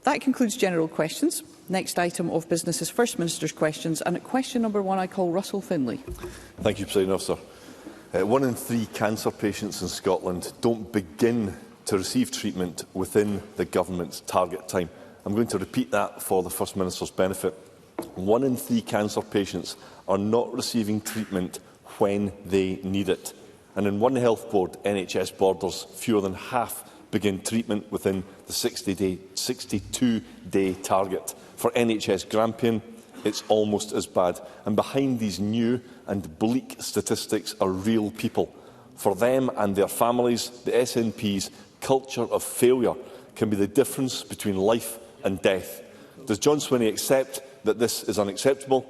That concludes general questions. Next item of business is First Minister's questions, and at question number 1 I call Russell Finlay. Thank you, Presiding Officer. 1 in 3 cancer patients in Scotland don't begin to receive treatment within the government's target time. I'm going to repeat that for the First Minister's benefit. 1 in 3 cancer patients are not receiving treatment when they need it. And in one health board, NHS borders, fewer than half begin treatment within the 62-day target. For NHS Grampian, it's almost as bad. And behind these new and bleak statistics are real people. For them and their families, the SNP's culture of failure can be the difference between life and death. Does John Swinney accept that this is unacceptable?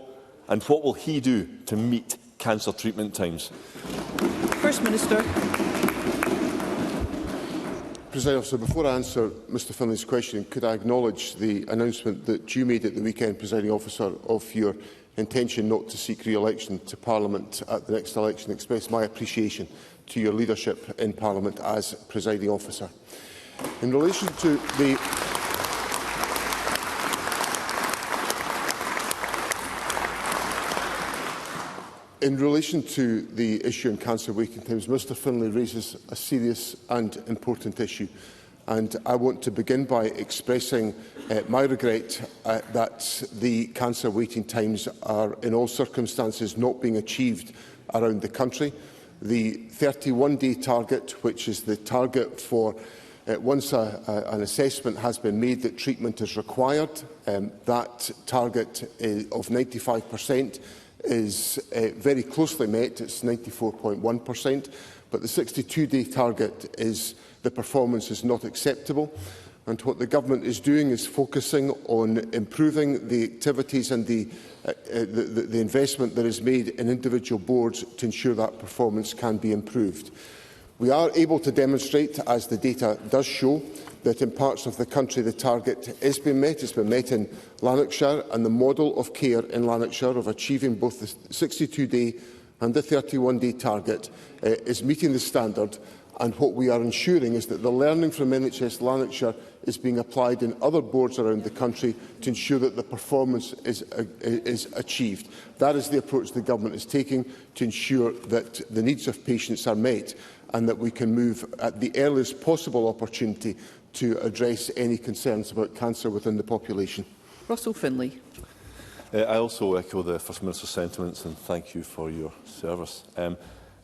And what will he do to meet cancer treatment times? First Minister. Presiding Officer, before I answer Mr Finlay's question, could I acknowledge the announcement that you made at the weekend, Presiding Officer, of your intention not to seek re-election to Parliament at the next election, express my appreciation to your leadership in Parliament as Presiding Officer. In relation to the issue on cancer waiting times, Mr Finlay raises a serious and important issue. And I want to begin by expressing my regret that the cancer waiting times are in all circumstances not being achieved around the country. The 31-day target, which is the target for once an assessment has been made that treatment is required, that target of 95% is very closely met. It's 94.1%, but the 62-day target is the performance is not acceptable. And what the government is doing is focusing on improving the activities and the investment that is made in individual boards to ensure that performance can be improved. We are able to demonstrate, as the data does show, that in parts of the country the target is being met. It's been met in Lanarkshire, and the model of care in Lanarkshire of achieving both the 62-day and the 31-day target is meeting the standard. And what we are ensuring is that the learning from NHS Lanarkshire is being applied in other boards around the country to ensure that the performance is achieved. That is the approach the government is taking to ensure that the needs of patients are met and that we can move at the earliest possible opportunity to address any concerns about cancer within the population. Russell Finlay. I also echo the First Minister's sentiments and thank you for your service.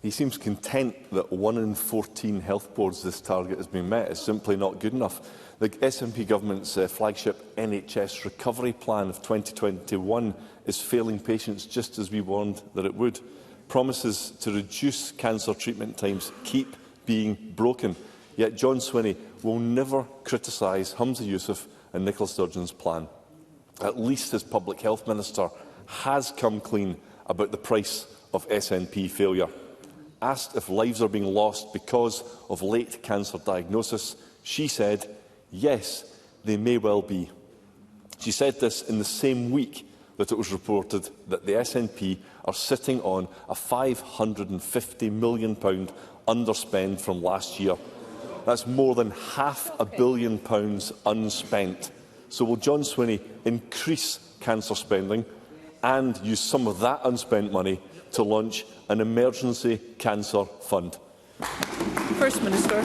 He seems content that 1 in 14 health boards this target has been met. It's simply not good enough. The SNP government's flagship NHS recovery plan of 2021 is failing patients just as we warned that it would. Promises to reduce cancer treatment times keep being broken. Yet John Swinney will never criticise Humza Yousaf and Nicola Sturgeon's plan. At least his Public Health Minister has come clean about the price of SNP failure. Asked if lives are being lost because of late cancer diagnosis, she said, yes, they may well be. She said this in the same week that it was reported that the SNP are sitting on a £550 million underspend from last year. That's more than £500 million unspent. So will John Swinney increase cancer spending and use some of that unspent money to launch an emergency cancer fund? First Minister.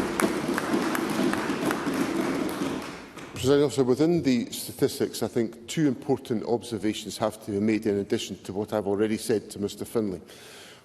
Presiding Officer, within the statistics, I think 2 important observations have to be made in addition to what I've already said to Mr Finlay.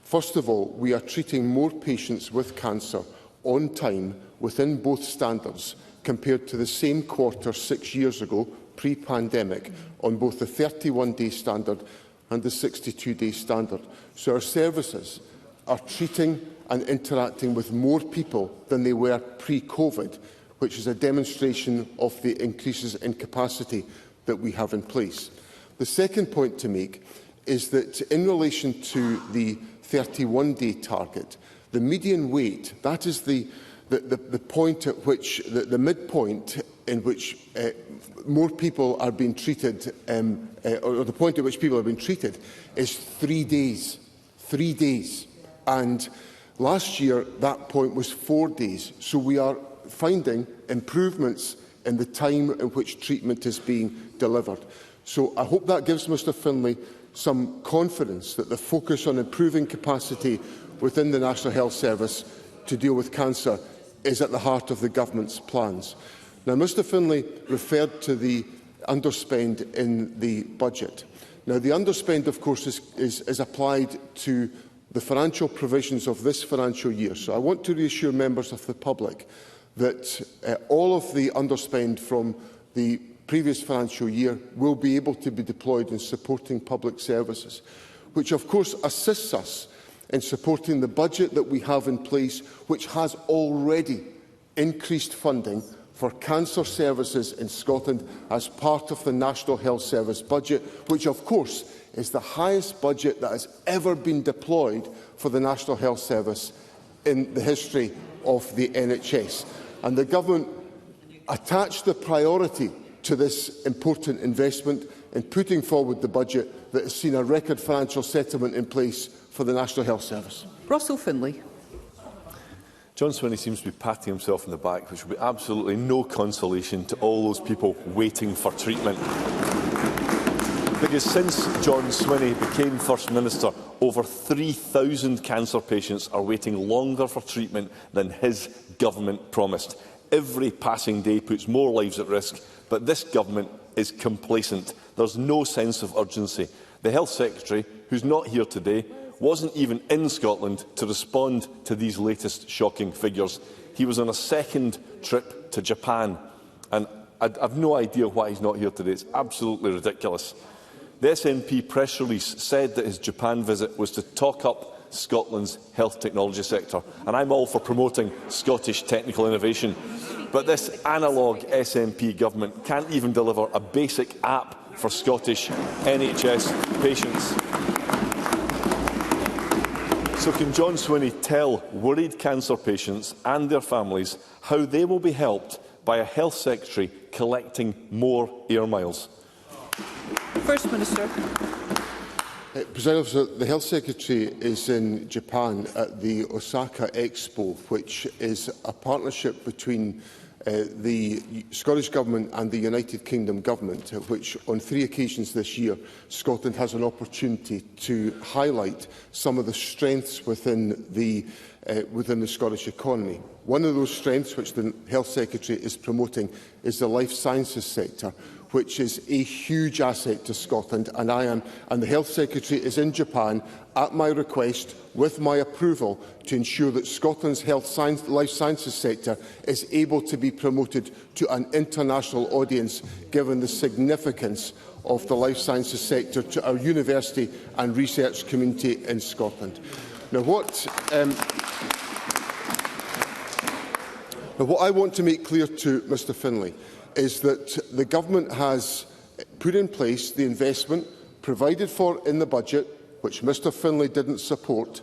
First of all, we are treating more patients with cancer on time within both standards compared to the same quarter 6 years ago, pre-pandemic, on both the 31-day standard and the 62-day standard. So our services are treating and interacting with more people than they were pre-COVID, which is a demonstration of the increases in capacity that we have in place. The second point to make is that in relation to the 31-day target, the median wait, that is the point at which, the midpoint in which more people are being treated, or the point at which people are being treated, is 3 days. 3 days. And last year, that point was 4 days. So we are finding improvements in the time in which treatment is being delivered. So I hope that gives Mr Finlay some confidence that the focus on improving capacity within the National Health Service to deal with cancer is at the heart of the Government's plans. Now, Mr Finlay referred to the underspend in the budget. Now, the underspend, of course, is applied to the financial provisions of this financial year. So I want to reassure members of the public that all of the underspend from the previous financial year will be able to be deployed in supporting public services, which of course assists us in supporting the budget that we have in place, which has already increased funding for cancer services in Scotland as part of the National Health Service budget, which of course is the highest budget that has ever been deployed for the National Health Service in the history of the NHS. And the Government attached the priority to this important investment in putting forward the budget that has seen a record financial settlement in place for the National Health Service. Russell Finlay. John Swinney seems to be patting himself on the back, which will be absolutely no consolation to all those people waiting for treatment. Because since John Swinney became First Minister, over 3,000 cancer patients are waiting longer for treatment than his government promised. Every passing day puts more lives at risk, but this government is complacent. There's no sense of urgency. The Health Secretary, who's not here today, wasn't even in Scotland to respond to these latest shocking figures. He was on a second trip to Japan, and I've no idea why he's not here today. It's absolutely ridiculous. The SNP press release said that his Japan visit was to talk up Scotland's health technology sector, and I'm all for promoting Scottish technical innovation. But this analogue SNP government can't even deliver a basic app for Scottish NHS patients. So can John Swinney tell worried cancer patients and their families how they will be helped by a Health Secretary collecting more air miles? First Minister. President Officer, the Health Secretary is in Japan at the Osaka Expo, which is a partnership between the Scottish Government and the United Kingdom Government, which on 3 occasions this year Scotland has an opportunity to highlight some of the strengths within the Scottish economy. One of those strengths which the Health Secretary is promoting is the life sciences sector, which is a huge asset to Scotland, and the Health Secretary is in Japan at my request, with my approval, to ensure that Scotland's life sciences sector is able to be promoted to an international audience, given the significance of the life sciences sector to our university and research community in Scotland. Now, what I want to make clear to Mr Finlay is that the Government has put in place the investment provided for in the budget, which Mr Finlay didn't support,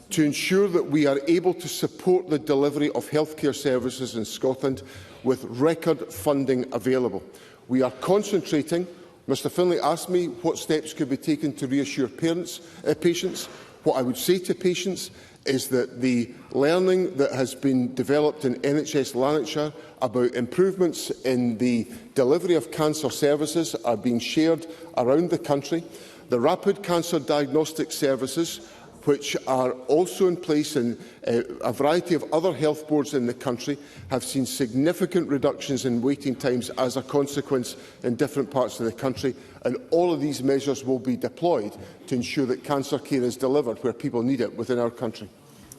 to ensure that we are able to support the delivery of healthcare services in Scotland with record funding available. We are concentrating. Mr Finlay asked me what steps could be taken to reassure patients. What I would say to patients is that the learning that has been developed in NHS Lanarkshire about improvements in the delivery of cancer services are being shared around the country. The rapid cancer diagnostic services, which are also in place in a variety of other health boards in the country, have seen significant reductions in waiting times as a consequence in different parts of the country, and all of these measures will be deployed to ensure that cancer care is delivered where people need it within our country.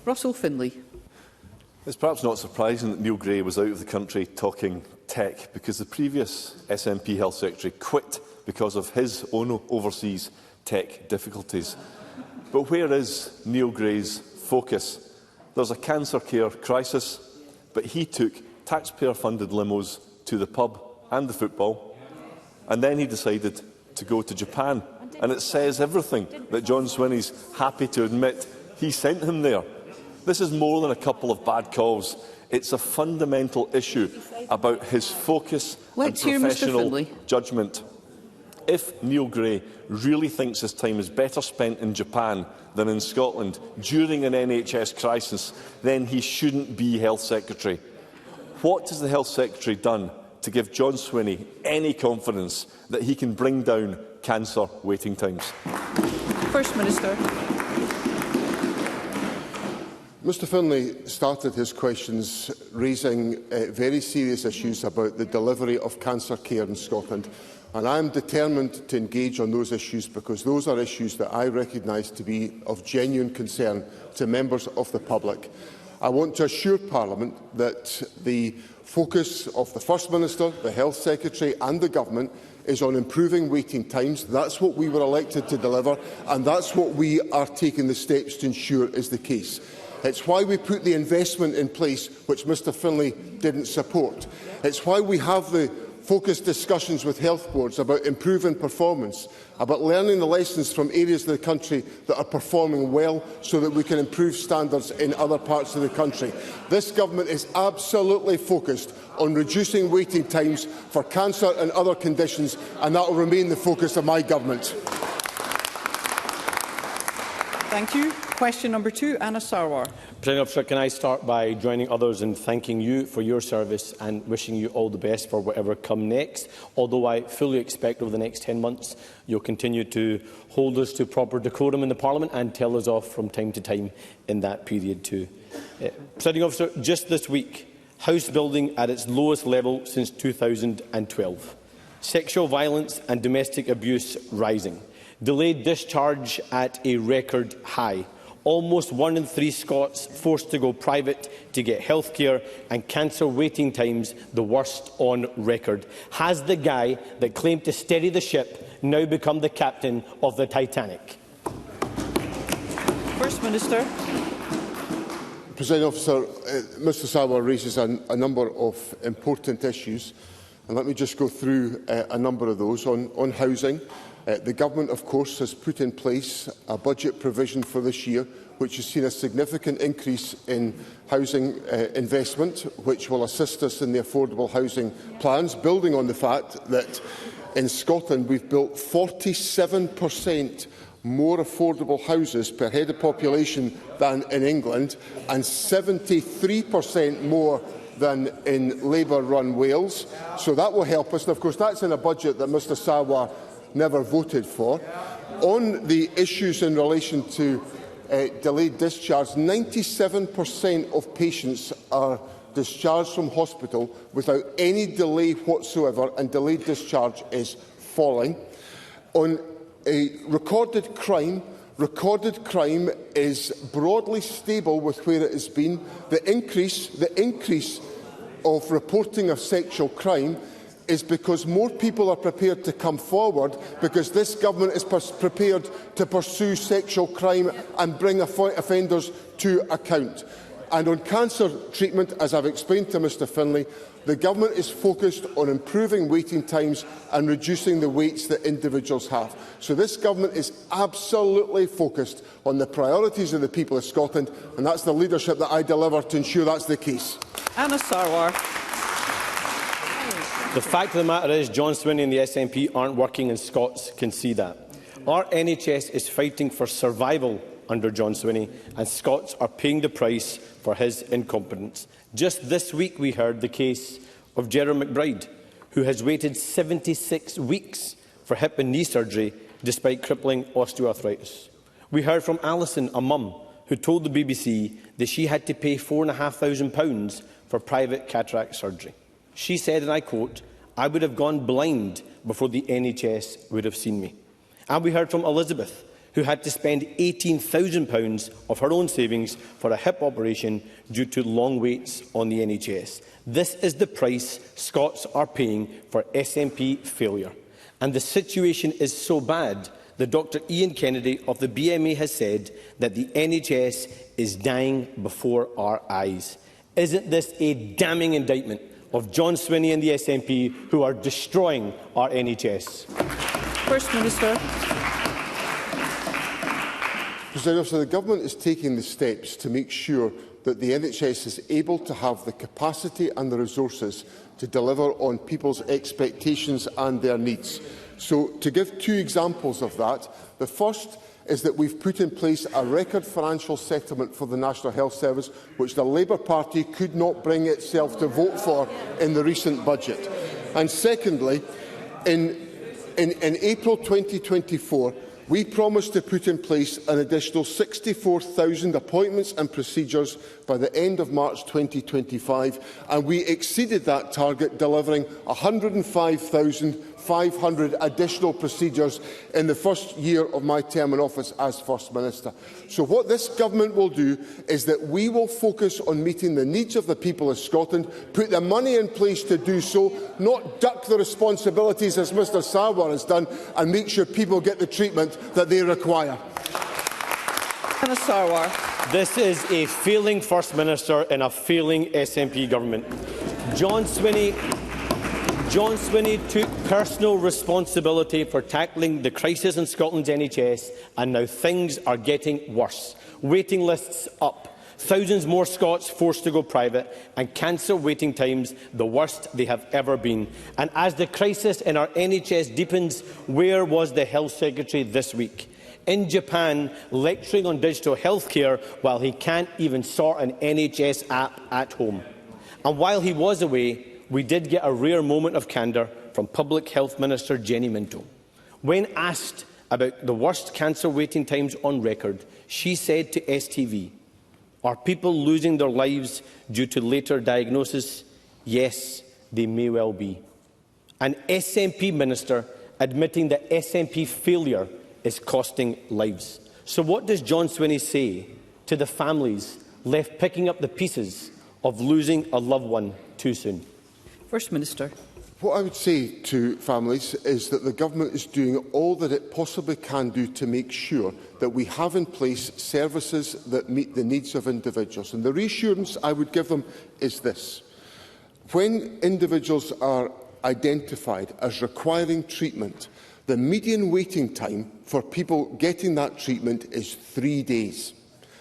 Russell Finlay. It's perhaps not surprising that Neil Gray was out of the country talking tech, because the previous SNP Health Secretary quit because of his own overseas tech difficulties. But where is Neil Gray's focus? There's a cancer care crisis, but he took taxpayer-funded limos to the pub and the football, and then he decided to go to Japan. And it says everything that John Swinney's happy to admit he sent him there. This is more than a couple of bad calls. It's a fundamental issue about his focus and professional judgment. If Neil Gray really thinks his time is better spent in Japan than in Scotland during an NHS crisis, then he shouldn't be Health Secretary. What has the Health Secretary done to give John Swinney any confidence that he can bring down cancer waiting times? First Minister. Mr Finlay started his questions raising very serious issues about the delivery of cancer care in Scotland. And I am determined to engage on those issues because those are issues that I recognise to be of genuine concern to members of the public. I want to assure Parliament that the focus of the First Minister, the Health Secretary and the Government is on improving waiting times. That's what we were elected to deliver, and that's what we are taking the steps to ensure is the case. It's why we put the investment in place which Mr Finlay didn't support. It's why we have the focused discussions with health boards about improving performance, about learning the lessons from areas of the country that are performing well so that we can improve standards in other parts of the country. This government is absolutely focused on reducing waiting times for cancer and other conditions, and that will remain the focus of my government. Thank you. Question number 2, Anna Sarwar. President Officer, can I start by joining others in thanking you for your service and wishing you all the best for whatever comes next, although I fully expect over the next 10 months you'll continue to hold us to proper decorum in the Parliament and tell us off from time to time in that period too. President Officer, just this week, house building at its lowest level since 2012. Sexual violence and domestic abuse rising. Delayed discharge at a record high. Almost 1 in 3 Scots forced to go private to get health care, and cancer waiting times the worst on record. Has the guy that claimed to steady the ship now become the captain of the Titanic? First Minister. President Officer, Mr Sarwar raises a number of important issues, and let me just go through a number of those. On housing, the Government, of course, has put in place a budget provision for this year which has seen a significant increase in housing investment, which will assist us in the affordable housing plans, building on the fact that in Scotland we've built 47% more affordable houses per head of population than in England, and 73% more than in Labour-run Wales. So that will help us. And of course, that's in a budget that Mr Sarwar never voted for. On the issues in relation to delayed discharge, 97% of patients are discharged from hospital without any delay whatsoever, and delayed discharge is falling. On recorded crime is broadly stable with where it has been. The increase of reporting of sexual crime is because more people are prepared to come forward, because this government is prepared to pursue sexual crime and bring offenders to account. And on cancer treatment, as I've explained to Mr Finlay, the government is focused on improving waiting times and reducing the waits that individuals have. So this government is absolutely focused on the priorities of the people of Scotland, and that's the leadership that I deliver to ensure that's the case. Anna Sarwar. The fact of the matter is John Swinney and the SNP aren't working, and Scots can see that. Our NHS is fighting for survival under John Swinney, and Scots are paying the price for his incompetence. Just this week we heard the case of Gerard McBride, who has waited 76 weeks for hip and knee surgery despite crippling osteoarthritis. We heard from Alison, a mum, who told the BBC that she had to pay £4,500 for private cataract surgery. She said, and I quote, "I would have gone blind before the NHS would have seen me." And we heard from Elizabeth, who had to spend £18,000 of her own savings for a hip operation due to long waits on the NHS. This is the price Scots are paying for SNP failure. And the situation is so bad that Dr Ian Kennedy of the BMA has said that the NHS is dying before our eyes. Isn't this a damning indictment of John Swinney and the SNP, who are destroying our NHS? First Minister. President Officer, the Government is taking the steps to make sure that the NHS is able to have the capacity and the resources to deliver on people's expectations and their needs. So, to give 2 examples of that, the first is that we've put in place a record financial settlement for the National Health Service, which the Labour Party could not bring itself to vote for in the recent budget. And secondly, in April 2024, we promised to put in place an additional 64,000 appointments and procedures by the end of March 2025, and we exceeded that target, delivering 105,500 additional procedures in the first year of my term in office as First Minister. So what this government will do is that we will focus on meeting the needs of the people of Scotland, put the money in place to do so, not duck the responsibilities as Mr Sarwar has done, and make sure people get the treatment that they require. Sarwar. This is a failing First Minister in a failing SNP government. John Swinney took personal responsibility for tackling the crisis in Scotland's NHS, and now things are getting worse. Waiting lists up, thousands more Scots forced to go private, and cancer waiting times the worst they have ever been. And as the crisis in our NHS deepens, where was the Health Secretary this week? In Japan, lecturing on digital healthcare while he can't even sort an NHS app at home. And while he was away, we did get a rare moment of candour from Public Health Minister Jenny Minto. When asked about the worst cancer waiting times on record, she said to STV, "Are people losing their lives due to later diagnosis? Yes, they may well be." An SNP minister admitting that SNP failure is costing lives. So what does John Swinney say to the families left picking up the pieces of losing a loved one too soon? First Minister. What I would say to families is that the government is doing all that it possibly can do to make sure that we have in place services that meet the needs of individuals. And the reassurance I would give them is this. When individuals are identified as requiring treatment, the median waiting time for people getting that treatment is 3 days.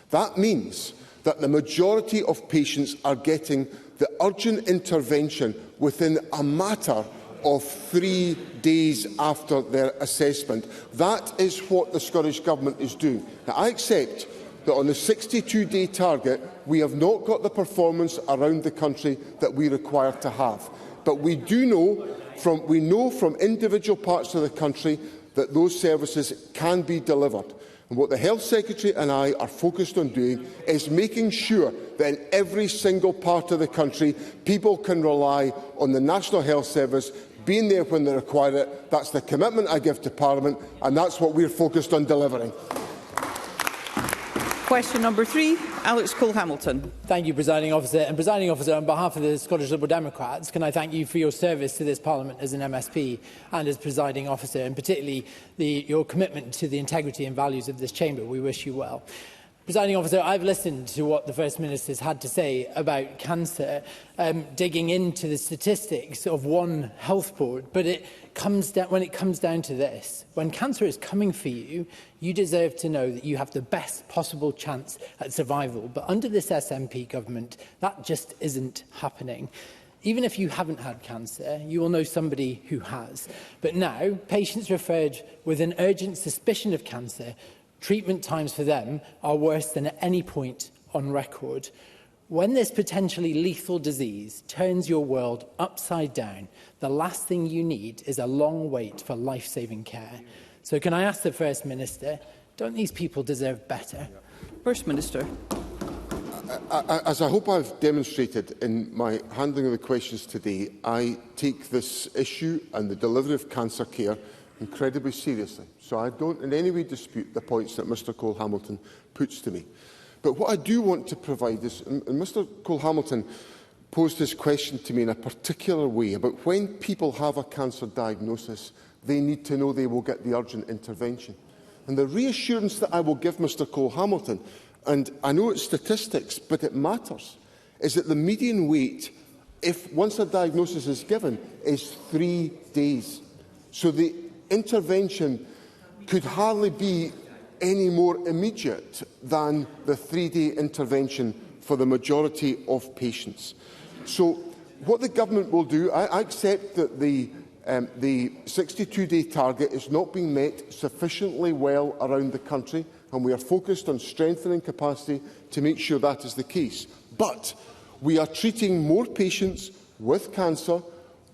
That means that the majority of patients are getting the urgent intervention within a matter of 3 days after their assessment. That is what the Scottish Government is doing. Now, I accept that on the 62-day target, we have not got the performance around the country that we require to have. But we know from individual parts of the country that those services can be delivered. And what the Health Secretary and I are focused on doing is making sure that in every single part of the country, people can rely on the National Health Service being there when they require it. That's the commitment I give to Parliament, and that's what we're focused on delivering. Question number 3, Alex Cole-Hamilton. Thank you, Presiding Officer. And Presiding Officer, on behalf of the Scottish Liberal Democrats, can I thank you for your service to this Parliament as an MSP and as Presiding Officer, and particularly your commitment to the integrity and values of this chamber. We wish you well. Presiding Officer, I've listened to what the First Minister's had to say about cancer, digging into the statistics of one health board, but when it comes down to this, when cancer is coming for you, you deserve to know that you have the best possible chance at survival. But under this SNP government, that just isn't happening. Even if you haven't had cancer, you will know somebody who has. But now, patients referred with an urgent suspicion of cancer, treatment times for them are worse than at any point on record. When this potentially lethal disease turns your world upside down, the last thing you need is a long wait for life-saving care. So can I ask the First Minister, don't these people deserve better? First Minister. As I hope I've demonstrated in my handling of the questions today, I take this issue and the delivery of cancer care incredibly seriously. So I don't in any way dispute the points that Mr Cole-Hamilton puts to me. But what I do want to provide is, and Mr Cole-Hamilton posed this question to me in a particular way about when people have a cancer diagnosis, they need to know they will get the urgent intervention. And the reassurance that I will give Mr Cole-Hamilton, and I know it's statistics, but it matters, is that the median wait, once a diagnosis is given, is 3 days. So the intervention could hardly be any more immediate than the 3-day intervention for the majority of patients. So what the government will do, I accept that the 62-day target is not being met sufficiently well around the country, and we are focused on strengthening capacity to make sure that is the case. But we are treating more patients with cancer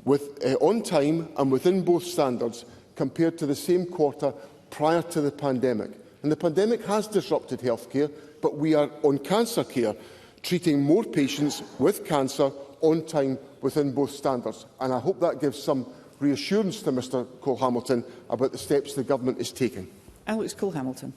on time and within both standards compared to the same quarter prior to the pandemic. And the pandemic has disrupted healthcare, but we are on cancer care treating more patients with cancer on time within both standards. And I hope that gives some reassurance to Mr Cole-Hamilton about the steps the Government is taking. Alex Cole-Hamilton.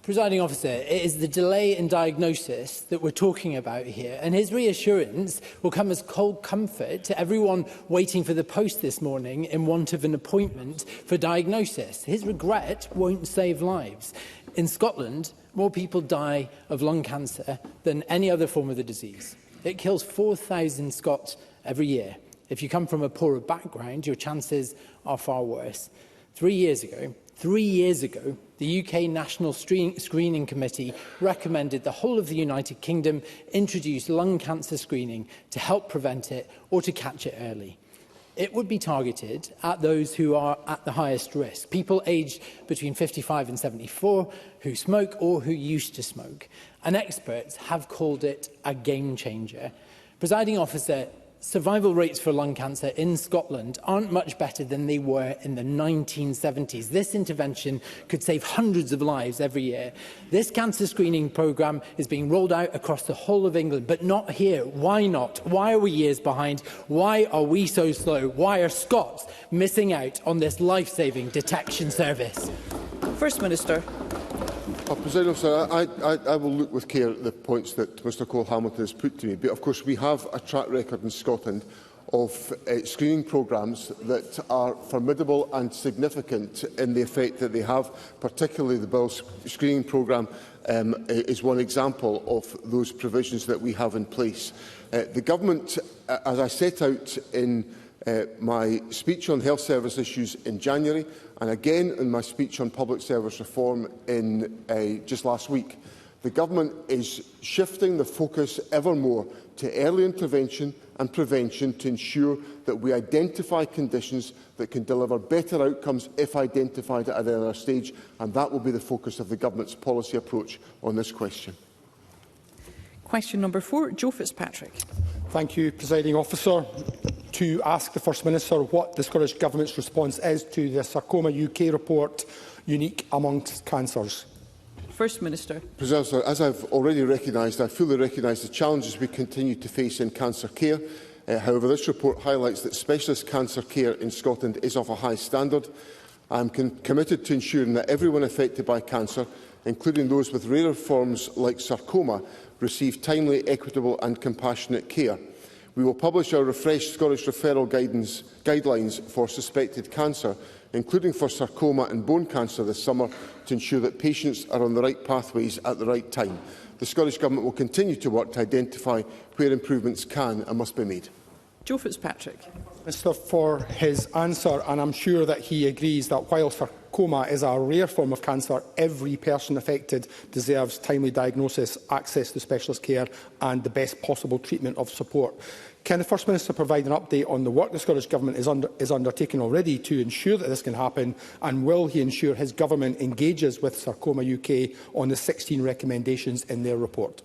Presiding officer, it is the delay in diagnosis that we're talking about here, and his reassurance will come as cold comfort to everyone waiting for the post this morning in want of an appointment for diagnosis. His regret won't save lives. In Scotland, more people die of lung cancer than any other form of the disease. It kills 4,000 Scots every year. If you come from a poorer background, your chances are far worse. 3 years ago, the UK National Screening Committee recommended the whole of the United Kingdom introduce lung cancer screening to help prevent it or to catch it early. It would be targeted at those who are at the highest risk, people aged between 55 and 74 who smoke or who used to smoke. And experts have called it a game changer. Presiding officer, survival rates for lung cancer in Scotland aren't much better than they were in the 1970s. This intervention could save hundreds of lives every year. This cancer screening programme is being rolled out across the whole of England, but not here. Why not? Why are we years behind? Why are we so slow? Why are Scots missing out on this life-saving detection service? First Minister. President Officer, I will look with care at the points that Mr Cole-Hamilton has put to me. But of course, we have a track record in Scotland of screening programmes that are formidable and significant in the effect that they have. Particularly the Bills screening programme is one example of those provisions that we have in place. The Government, as I set out in my speech on health service issues in January, and again in my speech on public service reform just last week, the Government is shifting the focus ever more to early intervention and prevention to ensure that we identify conditions that can deliver better outcomes if identified at an earlier stage, and that will be the focus of the Government's policy approach on this question. Question number 4, Joe Fitzpatrick. Thank you, Presiding Officer. To ask the First Minister what the Scottish Government's response is to the Sarcoma UK report, unique amongst cancers. First Minister. President, as I've already recognised, I fully recognise the challenges we continue to face in cancer care. However, this report highlights that specialist cancer care in Scotland is of a high standard. I am committed to ensuring that everyone affected by cancer, including those with rarer forms like sarcoma, receive timely, equitable and compassionate care. We will publish our refreshed Scottish referral guidelines for suspected cancer, including for sarcoma and bone cancer this summer, to ensure that patients are on the right pathways at the right time. The Scottish Government will continue to work to identify where improvements can and must be made. Joe Fitzpatrick. Minister for his answer, and I'm sure that he agrees that while sarcoma is a rare form of cancer, every person affected deserves timely diagnosis, access to specialist care and the best possible treatment of support. Can the First Minister provide an update on the work the Scottish Government is undertaking already to ensure that this can happen, and will he ensure his Government engages with Sarcoma UK on the 16 recommendations in their report?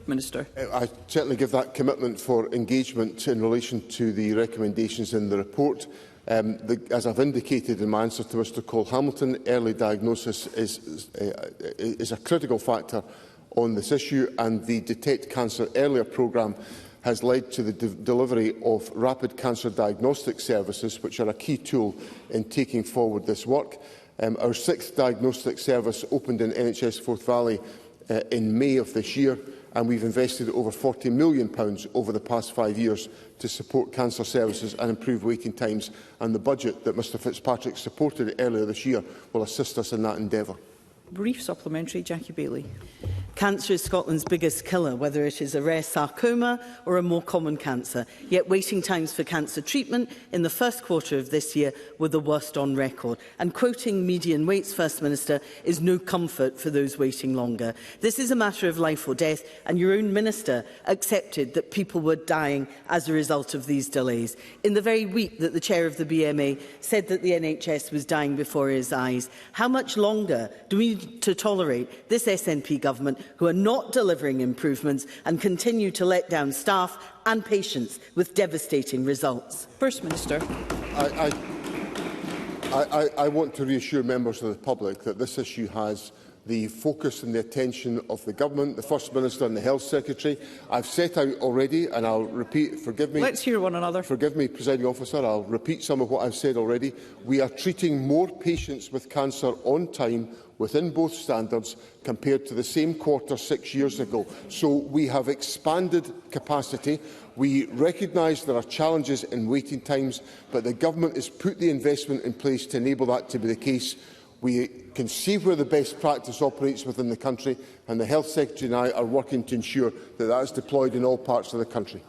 Minister. I certainly give that commitment for engagement in relation to the recommendations in the report. As I've indicated in my answer to Mr Cole-Hamilton, early diagnosis is a critical factor on this issue, and the Detect Cancer Earlier programme has led to the delivery of rapid cancer diagnostic services, which are a key tool in taking forward this work. Our 6th diagnostic service opened in NHS Forth Valley in May of this year, and we've invested over £40 million over the past 5 years to support cancer services and improve waiting times, and the budget that Mr Fitzpatrick supported earlier this year will assist us in that endeavour. Brief supplementary, Jackie Bailey. Cancer is Scotland's biggest killer, whether it is a rare sarcoma or a more common cancer. Yet waiting times for cancer treatment in the first quarter of this year were the worst on record. And quoting median waits, First Minister, is no comfort for those waiting longer. This is a matter of life or death, and your own Minister accepted that people were dying as a result of these delays. In the very week that the Chair of the BMA said that the NHS was dying before his eyes, how much longer do we need to tolerate this SNP government who are not delivering improvements and continue to let down staff and patients with devastating results. First Minister. I want to reassure members of the public that this issue has the focus and the attention of the Government, the First Minister and the Health Secretary. I've set out already, and I'll repeat, forgive me. Let's hear one another. Forgive me, Presiding Officer, I'll repeat some of what I've said already. We are treating more patients with cancer on time within both standards compared to the same quarter 6 years ago. So we have expanded capacity. We recognise there are challenges in waiting times, but the Government has put the investment in place to enable that to be the case. We can see where the best practice operates within the country, and the Health Secretary and I are working to ensure that that is deployed in all parts of the country.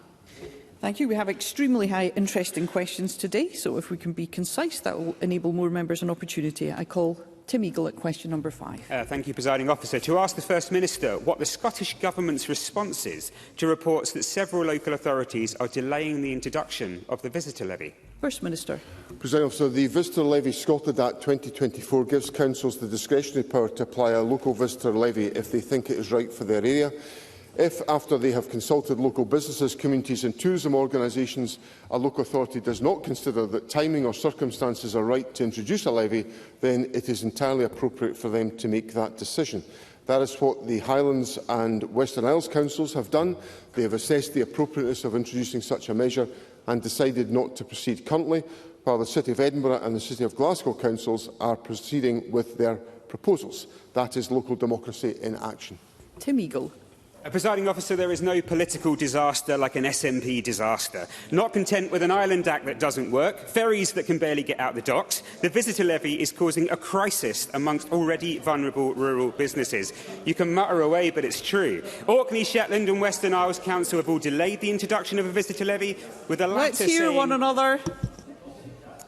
Thank you. We have extremely high interesting questions today, so if we can be concise, that will enable more members an opportunity. I call Tim Eagle at question number 5. Thank you, Presiding Officer. To ask the First Minister what the Scottish Government's response is to reports that several local authorities are delaying the introduction of the visitor levy. First Minister. Presiding Officer, the Visitor Levy Scotland Act 2024 gives councils the discretionary power to apply a local visitor levy if they think it is right for their area. If, after they have consulted local businesses, communities and tourism organisations, a local authority does not consider that timing or circumstances are right to introduce a levy, then it is entirely appropriate for them to make that decision. That is what the Highlands and Western Isles councils have done. They have assessed the appropriateness of introducing such a measure and decided not to proceed currently, while the City of Edinburgh and the City of Glasgow councils are proceeding with their proposals. That is local democracy in action. Tim Eagle. Presiding Officer, there is no political disaster like an SNP disaster. Not content with an Island Act that doesn't work, ferries that can barely get out the docks, the visitor levy is causing a crisis amongst already vulnerable rural businesses. You can mutter away, but it's true. Orkney, Shetland and Western Isles Council have all delayed the introduction of a visitor levy, with the latter Let's hear saying one another.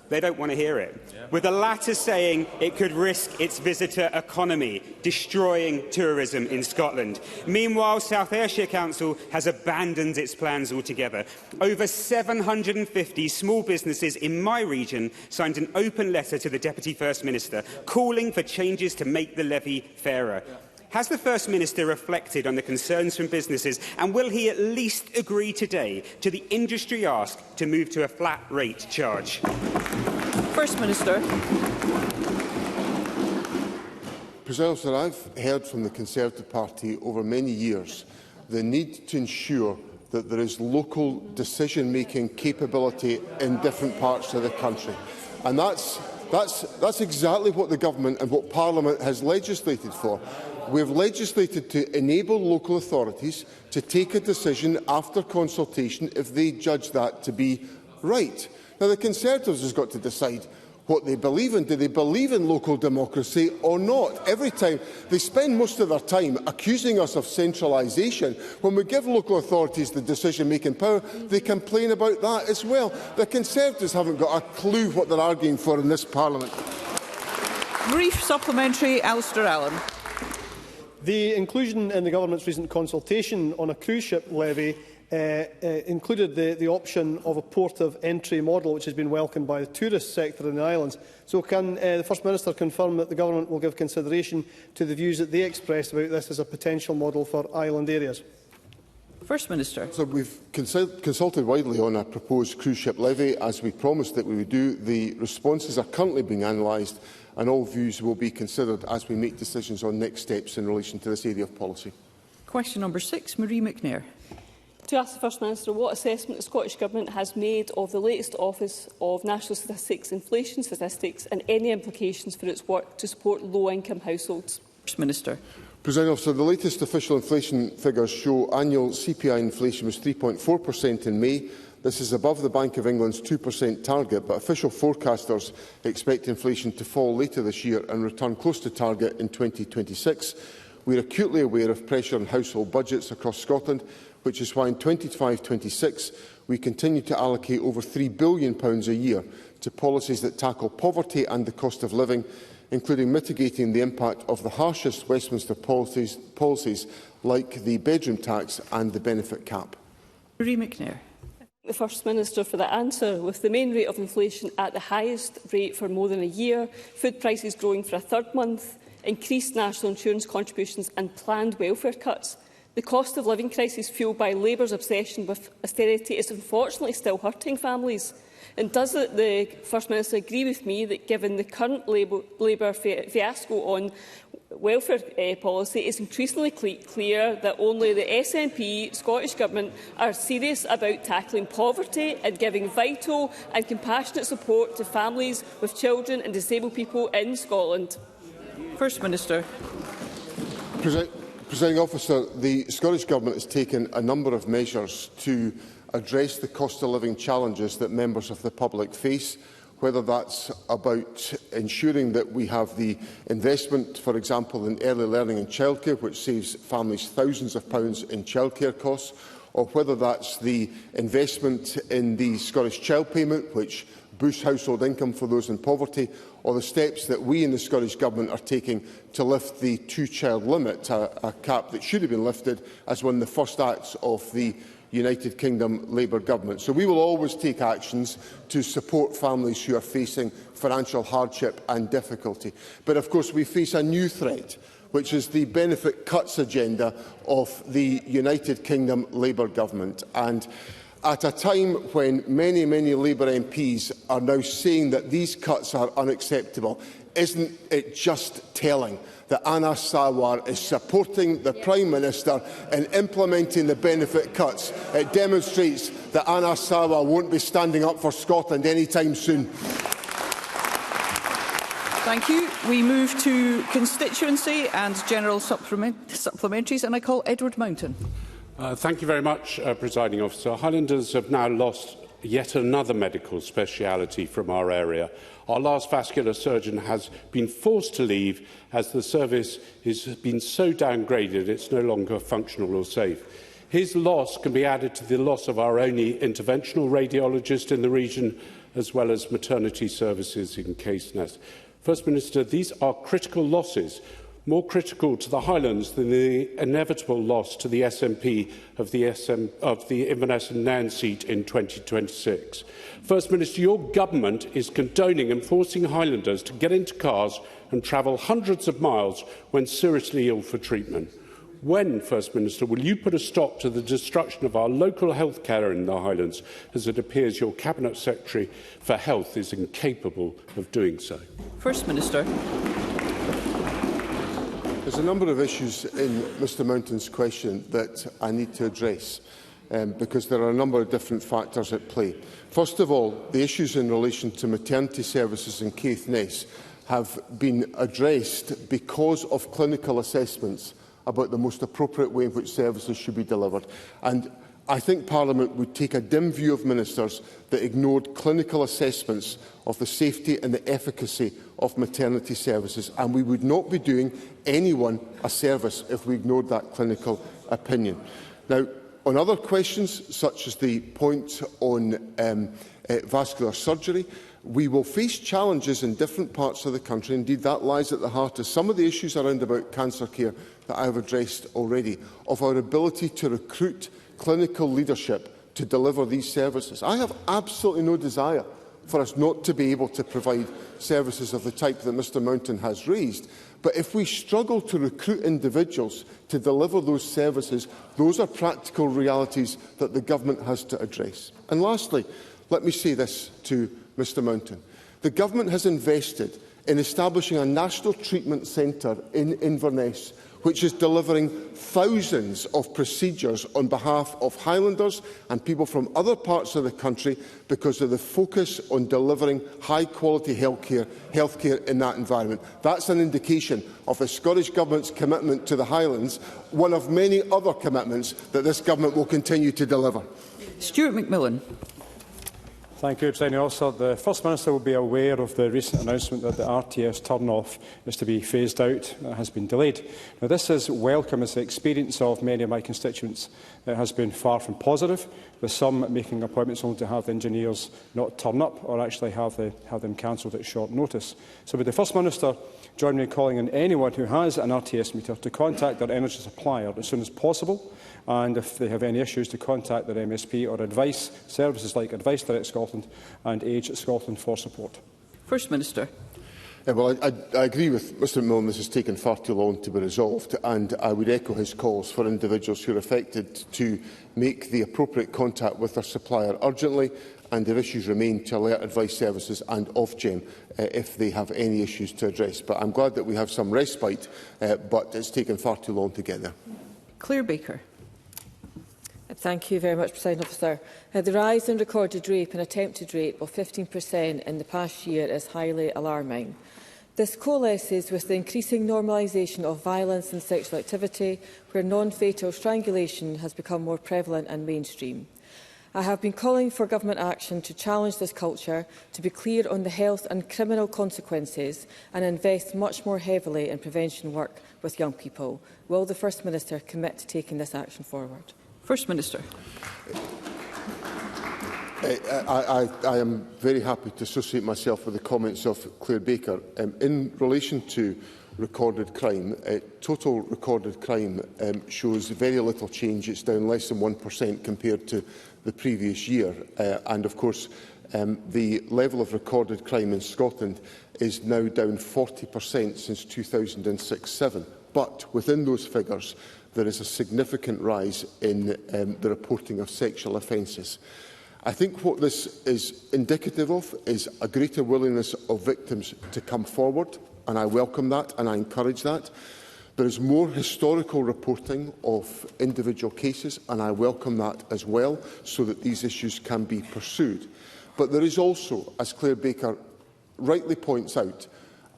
they don't want to hear it. With the latter saying it could risk its visitor economy, destroying tourism in Scotland. Meanwhile, South Ayrshire Council has abandoned its plans altogether. Over 750 small businesses in my region signed an open letter to the Deputy First Minister calling for changes to make the levy fairer. Has the First Minister reflected on the concerns from businesses, and will he at least agree today to the industry ask to move to a flat rate charge? First Minister. Presiding Officer, I've heard from the Conservative Party over many years the need to ensure that there is local decision-making capability in different parts of the country. And that's exactly what the Government and what Parliament has legislated for. We have legislated to enable local authorities to take a decision after consultation if they judge that to be right. Now, the Conservatives have got to decide what they believe in. Do they believe in local democracy or not? Every time they spend most of their time accusing us of centralisation. When we give local authorities the decision-making power, they complain about that as well. The Conservatives haven't got a clue what they're arguing for in this Parliament. Brief supplementary, Alistair Allen. The inclusion in the Government's recent consultation on a cruise ship levy included the option of a port of entry model, which has been welcomed by the tourist sector in the islands. So can the First Minister confirm that the Government will give consideration to the views that they expressed about this as a potential model for island areas? First Minister. So we've consulted widely on a proposed cruise ship levy, as we promised that we would do. The responses are currently being analysed, and all views will be considered as we make decisions on next steps in relation to this area of policy. Question number 6, Marie McNair. To ask the First Minister what assessment the Scottish Government has made of the latest Office of National Statistics inflation statistics and any implications for its work to support low-income households. First Minister. Presiding Officer, the latest official inflation figures show annual CPI inflation was 3.4% in May. This is above the Bank of England's 2% target, but official forecasters expect inflation to fall later this year and return close to target in 2026. We are acutely aware of pressure on household budgets across Scotland, which is why in 2025-26 we continue to allocate over £3 billion a year to policies that tackle poverty and the cost of living, including mitigating the impact of the harshest Westminster policies like the bedroom tax and the benefit cap. Marie McNair. The First Minister for the answer. With the main rate of inflation at the highest rate for more than a year, food prices growing for a third month increased national insurance contributions and planned welfare cuts. The cost of living crisis fuelled by Labour's obsession with austerity is unfortunately still hurting families. And does the First Minister agree with me that, given the current Labour fiasco on welfare policy, it's increasingly clear that only the SNP Scottish Government are serious about tackling poverty and giving vital and compassionate support to families with children and disabled people in Scotland? First Minister. Presiding Officer, the Scottish Government has taken a number of measures to address the cost of living challenges that members of the public face, whether that's about ensuring that we have the investment, for example, in early learning and childcare, which saves families thousands of pounds in childcare costs, or whether that's the investment in the Scottish Child Payment, which boosts household income for those in poverty, or the steps that we in the Scottish Government are taking to lift the two-child limit, a cap that should have been lifted as one of the first acts of the United Kingdom Labour Government. So we will always take actions to support families who are facing financial hardship and difficulty. But of course we face a new threat, which is the benefit cuts agenda of the United Kingdom Labour Government. And at a time when many Labour MPs are now saying that these cuts are unacceptable, isn't it just telling that Anas Sarwar is supporting the Prime Minister in implementing the benefit cuts? It demonstrates that Anas Sarwar won't be standing up for Scotland anytime soon. Thank you. We move to constituency and general supplementaries, and I call Edward Mountain. Thank you very much, Presiding Officer. Highlanders have now lost yet another medical speciality from our area. Our last vascular surgeon has been forced to leave as the service has been so downgraded it's no longer functional or safe. His loss can be added to the loss of our only interventional radiologist in the region, as well as maternity services in Caithness. First Minister, these are critical losses, more critical to the Highlands than the inevitable loss to the SNP of the Inverness and Nairn seat in 2026. First Minister, your government is condoning and forcing Highlanders to get into cars and travel hundreds of miles when seriously ill for treatment. When, First Minister, will you put a stop to the destruction of our local health care in the Highlands, as it appears your Cabinet Secretary for Health is incapable of doing so? First Minister. There's a number of issues in Mr Mountain's question that I need to address, because there are a number of different factors at play. First of all, the issues in relation to maternity services in Caithness have been addressed because of clinical assessments about the most appropriate way in which services should be delivered. And I think Parliament would take a dim view of ministers that ignored clinical assessments of the safety and the efficacy of maternity services, and we would not be doing anyone a service if we ignored that clinical opinion. Now, on other questions, such as the point on vascular surgery, we will face challenges in different parts of the country. Indeed, that lies at the heart of some of the issues around about cancer care that I have addressed already, of our ability to recruit clinical leadership to deliver these services. I have absolutely no desire for us not to be able to provide services of the type that Mr Mountain has raised. But if we struggle to recruit individuals to deliver those services, those are practical realities that the Government has to address. And lastly, let me say this to Mr Mountain. The Government has invested in establishing a national treatment centre in Inverness, which is delivering thousands of procedures on behalf of Highlanders and people from other parts of the country because of the focus on delivering high-quality healthcare in that environment. That's an indication of the Scottish Government's commitment to the Highlands, one of many other commitments that this Government will continue to deliver. Stuart McMillan. Thank you, Presiding Officer. The First Minister will be aware of the recent announcement that the RTS turn-off is to be phased out. That has been delayed. Now, this is welcome, as the experience of many of my constituents has been far from positive, with some making appointments only to have the engineers not turn up or actually have them cancelled at short notice. So would the First Minister join me in calling on anyone who has an RTS meter to contact their energy supplier as soon as possible, and if they have any issues to contact their MSP or advice services like Advice Direct Scotland and Age Scotland for support? First Minister. I agree with Mr McMillan. This has taken far too long to be resolved, and I would echo his calls for individuals who are affected to make the appropriate contact with their supplier urgently, and if issues remain, to alert advice services and Ofgem if they have any issues to address. But I'm glad that we have some respite, but it's taken far too long to get there. Claire Baker. Thank you very much, Presiding Officer. The rise in recorded rape and attempted rape of 15% in the past year is highly alarming. This coalesces with the increasing normalisation of violence and sexual activity, where non-fatal strangulation has become more prevalent and mainstream. I have been calling for government action to challenge this culture, to be clear on the health and criminal consequences, and invest much more heavily in prevention work with young people. Will the First Minister commit to taking this action forward? First Minister. I am very happy to associate myself with the comments of Claire Baker. In relation to recorded crime, total recorded crime shows very little change. It's down less than 1% compared to the previous year. And of course, the level of recorded crime in Scotland is now down 40% since 2006-07. But within those figures, there is a significant rise in the reporting of sexual offences. I think what this is indicative of is a greater willingness of victims to come forward, and I welcome that and I encourage that. There is more historical reporting of individual cases, and I welcome that as well, so that these issues can be pursued. But there is also, as Claire Baker rightly points out,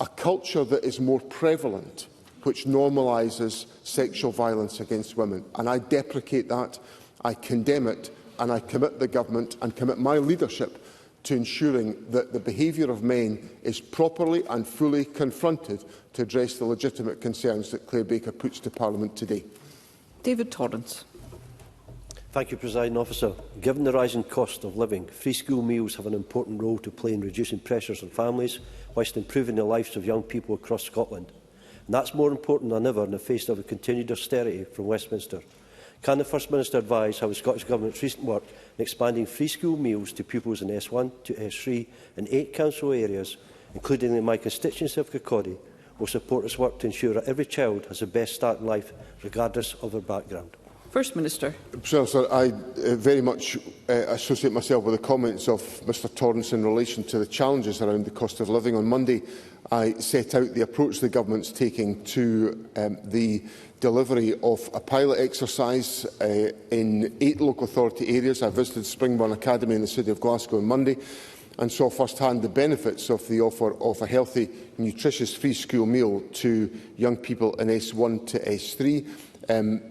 a culture that is more prevalent, which normalises sexual violence against women. And I deprecate that, I condemn it, and I commit the government and commit my leadership to ensuring that the behaviour of men is properly and fully confronted to address the legitimate concerns that Claire Baker puts to Parliament today. David Torrance. Thank you, Presiding Officer. Given the rising cost of living, free school meals have an important role to play in reducing pressures on families, whilst improving the lives of young people across Scotland. And that's more important than ever in the face of a continued austerity from Westminster. Can the First Minister advise how the Scottish Government's recent work in expanding free school meals to pupils in S1 to S3 in 8 council areas, including in my constituency of Kirkcaldy, will support this work to ensure that every child has the best start in life, regardless of their background? First Minister. Sir, I very much associate myself with the comments of Mr Torrance in relation to the challenges around the cost of living. On Monday, I set out the approach the Government is taking to the delivery of a pilot exercise in 8 local authority areas. I visited Springburn Academy in the city of Glasgow on Monday and saw first-hand the benefits of the offer of a healthy, nutritious free school meal to young people in S1 to S3.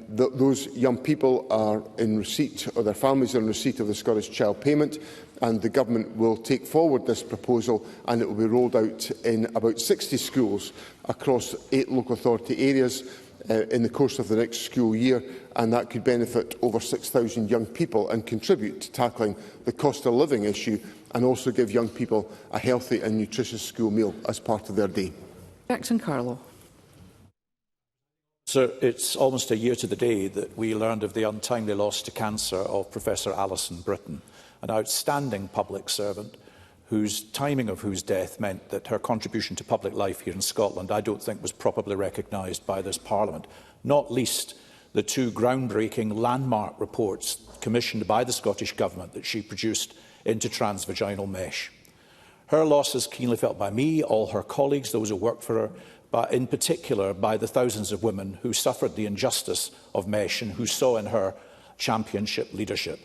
Those young people are in receipt, or their families are in receipt of the Scottish Child Payment, and the Government will take forward this proposal, and it will be rolled out in about 60 schools across 8 local authority areas in the course of the next school year, and that could benefit over 6,000 young people and contribute to tackling the cost of living issue, and also give young people a healthy and nutritious school meal as part of their day. Jackson Carlow. So it's almost a year to the day that we learned of the untimely loss to cancer of Professor Alison Britton, an outstanding public servant whose timing of whose death meant that her contribution to public life here in Scotland, I don't think, was properly recognised by this Parliament, not least the 2 groundbreaking landmark reports commissioned by the Scottish Government that she produced into transvaginal mesh. Her loss is keenly felt by me, all her colleagues, those who work for her, but in particular by the thousands of women who suffered the injustice of mesh and who saw in her championship leadership.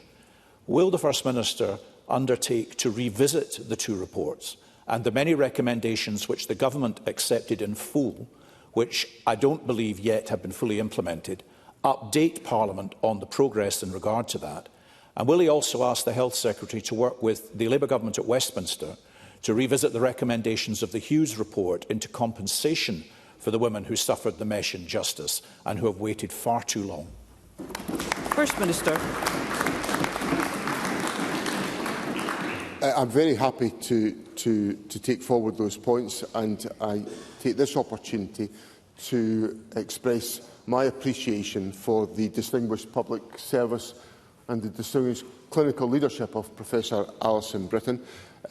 Will the First Minister undertake to revisit the 2 reports and the many recommendations which the Government accepted in full, which I don't believe yet have been fully implemented, update Parliament on the progress in regard to that? And will he also ask the Health Secretary to work with the Labour Government at Westminster to revisit the recommendations of the Hughes report into compensation for the women who suffered the mesh injustice and who have waited far too long? First Minister. I'm very happy to take forward those points, and I take this opportunity to express my appreciation for the distinguished public service and the distinguished clinical leadership of Professor Alison Britton.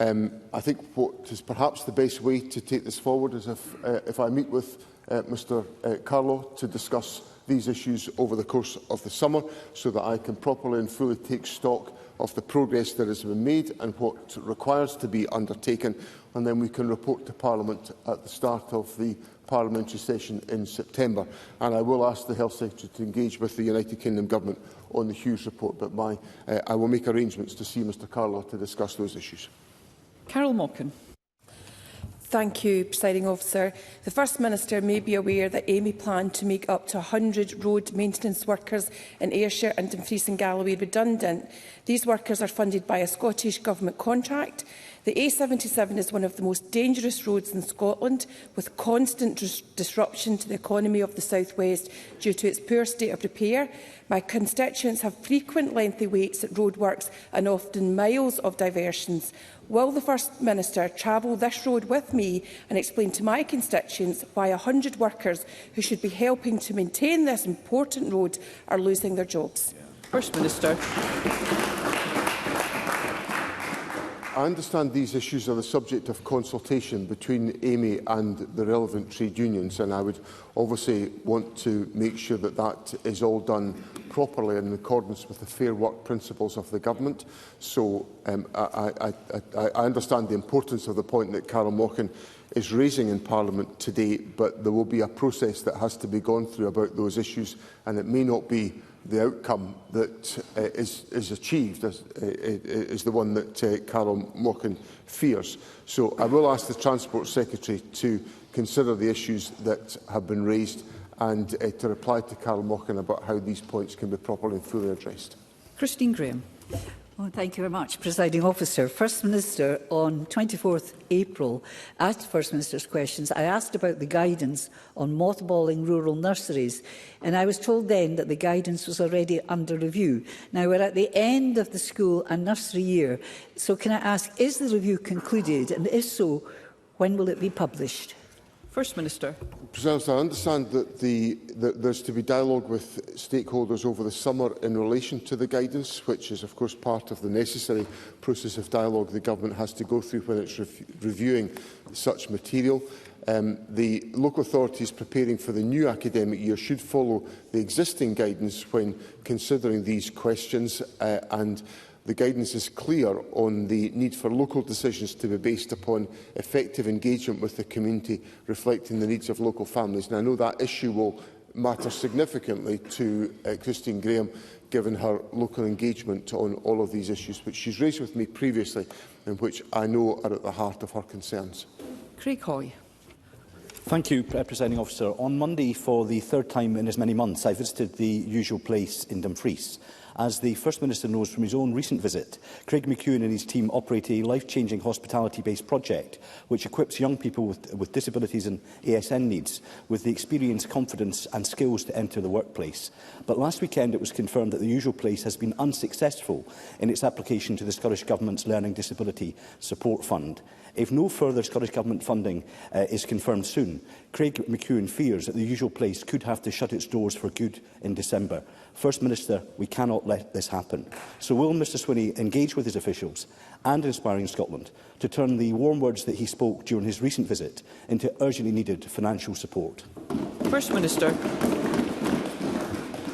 I think what is perhaps the best way to take this forward is if I meet with Mr Carlow to discuss these issues over the course of the summer, so that I can properly and fully take stock of the progress that has been made and what requires to be undertaken, and then we can report to Parliament at the start of the parliamentary session in September. And I will ask the Health Secretary to engage with the United Kingdom Government on the Hughes report, but I will make arrangements to see Mr Carlow to discuss those issues. Carol Mockin. Thank you, Presiding Officer. The First Minister may be aware that Amy planned to make up to 100 road maintenance workers in Ayrshire and Dumfries and Galloway redundant. These workers are funded by a Scottish Government contract. The A77 is one of the most dangerous roads in Scotland, with constant disruption to the economy of the South West due to its poor state of repair. My constituents have frequent lengthy waits at roadworks and often miles of diversions. Will the First Minister travel this road with me and explain to my constituents why 100 workers who should be helping to maintain this important road are losing their jobs? First Minister. I understand these issues are the subject of consultation between Amy and the relevant trade unions, and I would obviously want to make sure that that is all done properly in accordance with the Fair Work principles of the Government. So I understand the importance of the point that Carol Mockin is raising in Parliament today, but there will be a process that has to be gone through about those issues, and it may not be the outcome that is achieved is the one that Carol Mockin fears. So I will ask the Transport Secretary to consider the issues that have been raised and to reply to Carol Mockin about how these points can be properly and fully addressed. Christine Graham. Well, thank you very much, Presiding Officer. First Minister, on 24th April, at First Minister's questions, I asked about the guidance on mothballing rural nurseries, and I was told then that the guidance was already under review. Now, we're at the end of the school and nursery year, so can I ask, is the review concluded, and if so, when will it be published? First Minister. President, I understand that there's to be dialogue with stakeholders over the summer in relation to the guidance, which is, of course, part of the necessary process of dialogue the Government has to go through when it's reviewing such material. The local authorities preparing for the new academic year should follow the existing guidance when considering these questions, and the guidance is clear on the need for local decisions to be based upon effective engagement with the community, reflecting the needs of local families. And I know that issue will matter significantly to Christine Graham, given her local engagement on all of these issues, which she's raised with me previously and which I know are at the heart of her concerns. Craig Hoy. Thank you, Presiding Officer. On Monday, for the third time in as many months, I visited the usual place in Dumfries. As the First Minister knows from his own recent visit, Craig McEwen and his team operate a life-changing hospitality-based project which equips young people with disabilities and ASN needs with the experience, confidence and skills to enter the workplace. But last weekend it was confirmed that the usual place has been unsuccessful in its application to the Scottish Government's Learning Disability Support Fund. If no further Scottish Government funding is confirmed soon, Craig McEwen fears that the usual place could have to shut its doors for good in December. First Minister, we cannot let this happen. So will Mr Swinney engage with his officials and Inspiring Scotland to turn the warm words that he spoke during his recent visit into urgently needed financial support? First Minister.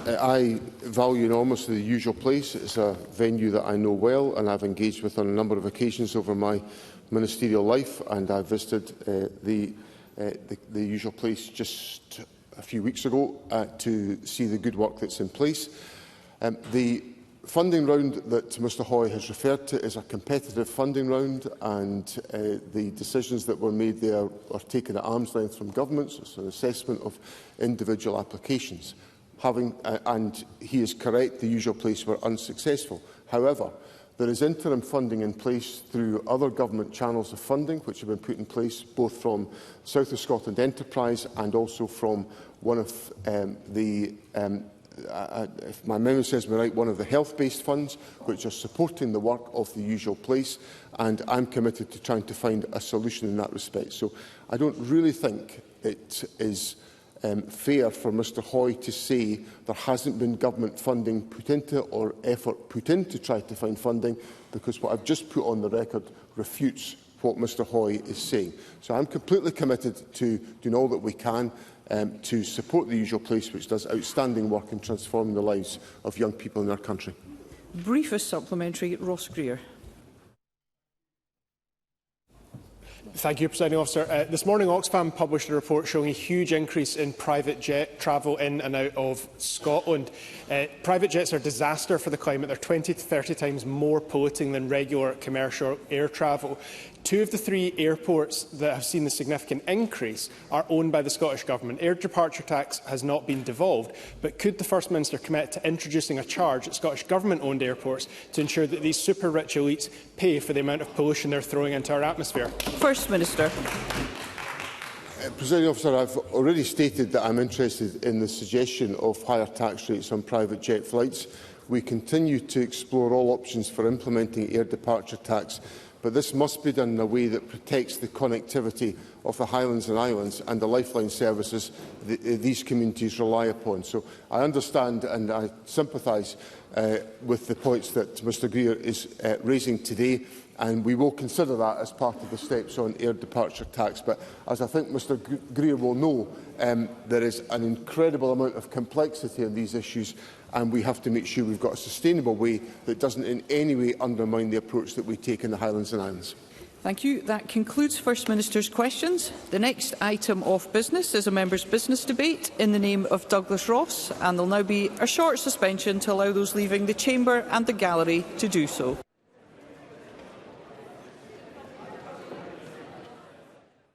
I value enormously the usual place. It's a venue that I know well and I've engaged with on a number of occasions over my ministerial life, and I visited the usual place just a few weeks ago to see the good work that's in place. The funding round that Mr Hoy has referred to is a competitive funding round, and the decisions that were made there are taken at arm's length from governments. It's an assessment of individual applications. And he is correct, the usual place were unsuccessful. However, there is interim funding in place through other government channels of funding which have been put in place both from South of Scotland Enterprise and also from one of if my memory serves me right, one of the health-based funds which are supporting the work of the usual place, and I'm committed to trying to find a solution in that respect. So I don't really think it is fair for Mr Hoy to say there hasn't been government funding put into or effort put in to try to find funding, because what I've just put on the record refutes what Mr Hoy is saying. So I'm completely committed to doing all that we can to support the usual place, which does outstanding work in transforming the lives of young people in our country. Briefest supplementary, Ross Greer. Thank you, Presiding Officer. This morning, Oxfam published a report showing a huge increase in private jet travel in and out of Scotland. Private jets are a disaster for the climate. They're 20 to 30 times more polluting than regular commercial air travel. 2 of the 3 airports that have seen a significant increase are owned by the Scottish Government. Air departure tax has not been devolved, but could the First Minister commit to introducing a charge at Scottish Government-owned airports to ensure that these super-rich elites pay for the amount of pollution they're throwing into our atmosphere? First Minister. Presiding Officer, I've already stated that I'm interested in the suggestion of higher tax rates on private jet flights. We continue to explore all options for implementing air departure tax, but this must be done in a way that protects the connectivity of the Highlands and Islands and the lifeline services these communities rely upon. So I understand and I sympathise with the points that Mr Greer is raising today, and we will consider that as part of the steps on air departure tax. But as I think Mr Greer will know, there is an incredible amount of complexity in these issues, and we have to make sure we've got a sustainable way that doesn't in any way undermine the approach that we take in the Highlands and Islands. Thank you. That concludes First Minister's questions. The next item of business is a member's business debate in the name of Douglas Ross, and there will now be a short suspension to allow those leaving the chamber and the gallery to do so.